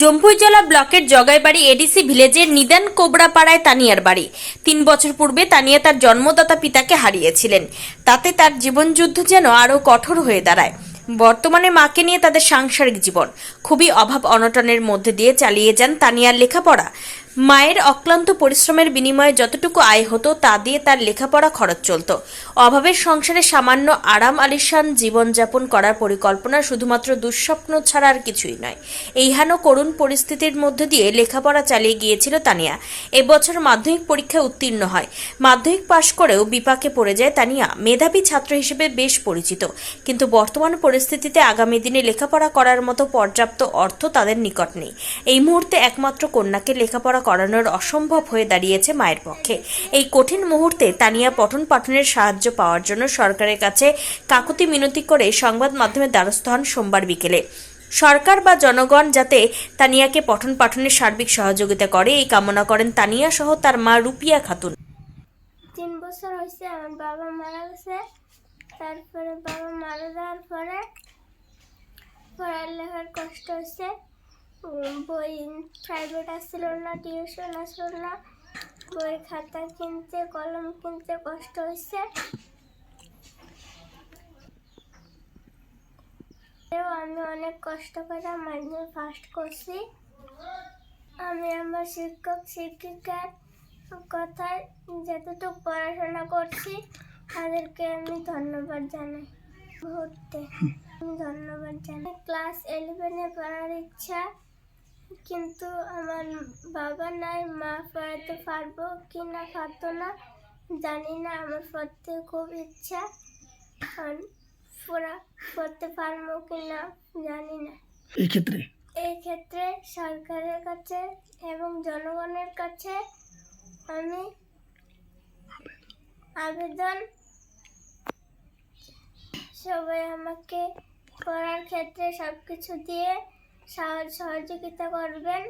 জম্পুই জেলা ব্লকের জগাইবাড়ি এডিসি ভিলেজের নিদান কোবরাপাড়ায় তানিয়ার বাড়ি। ৩ বছর পূর্বে তানিয়া তার জন্মদাতা পিতাকে হারিয়েছিলেন। তাতে তার জীবনযুদ্ধ যেন আরও কঠোর হয়ে দাঁড়ায়। বর্তমানে মাকে নিয়ে তাদের সাংসারিক জীবন খুবই অভাব অনটনের মধ্যে দিয়ে চালিয়ে যান তানিয়ার লেখাপড়া। মায়ের অক্লান্ত পরিশ্রমের বিনিময়ে যতটুকু আয় হতো তা দিয়ে তার লেখাপড়া খরচ চলত। অভাবের সংসারে সামান্য আরাম আলিশান জীবনযাপন করার পরিকল্পনা শুধুমাত্র দুঃস্বপ্ন ছাড়া আর কিছুই নয়। এই হেন করুণ পরিস্থিতির মধ্যে দিয়ে লেখাপড়া চালিয়ে গিয়েছিল তানিয়া। এবছর মাধ্যমিক পরীক্ষায় উত্তীর্ণ হয়। মাধ্যমিক পাশ করেও বিপাকে পড়ে যায় তানিয়া। মেধাবী ছাত্র হিসেবে বেশ পরিচিত, কিন্তু বর্তমান পরিস্থিতিতে আগামী দিনে লেখাপড়া করার মতো পর্যাপ্ত অর্থ তাদের নিকট নেই। এই মুহূর্তে একমাত্র কন্যাকে লেখাপড়া করানোর অসম্ভব হয়ে দাঁড়িয়েছে মায়ের পক্ষে। এই কঠিন মুহূর্তে তানিয়া পঠন পাঠনের সাহায্য পাওয়ার জন্য সরকারের কাছে কাকুতি মিনতি করে সংবাদ মাধ্যমের দ্বারস্থ হন সোমবার বিকেলে। সরকার বা জনগণ যাতে তানিয়াকে পঠন পাঠনের সার্বিক সহযোগিতা করে এই কামনা করেন তানিয়া সহ তার মা রুপিয়া খাতুন। 3 বছর হয়েছে আমার বাবা মারা গেছে। তারপরে বাবা মারা যাওয়ার পরে পড়ালেখার কষ্ট হয়েছে। বই প্রাইভেট আসছিল না, টিউশন আসছিল না, বই খাতা কিনতে কলম কিনতে কষ্ট হয়েছে। আমি অনেক কষ্ট করে মাধ্যমিক ফার্স্ট করছি। আমি আমার শিক্ষক শিক্ষিকার কথায় যতটুকু পড়াশোনা করছি তাদেরকে আমি ধন্যবাদ জানাই। মুহূর্তে আমি ধন্যবাদ জানাই। ক্লাস 11-এ পড়ার ইচ্ছা, কিন্তু আমার বাবা নাই, মা পড়াতে পারবো কি না পারতো না জানি না। আমার পড়তে খুব ইচ্ছা, পড়তে পারবো কি না জানি না। এই ক্ষেত্রে সরকারের কাছে এবং জনগণের কাছে আমি আবেদন, সবাই আমাকে পড়ার ক্ষেত্রে সবকিছু দিয়ে সহযোগিতা করবেন।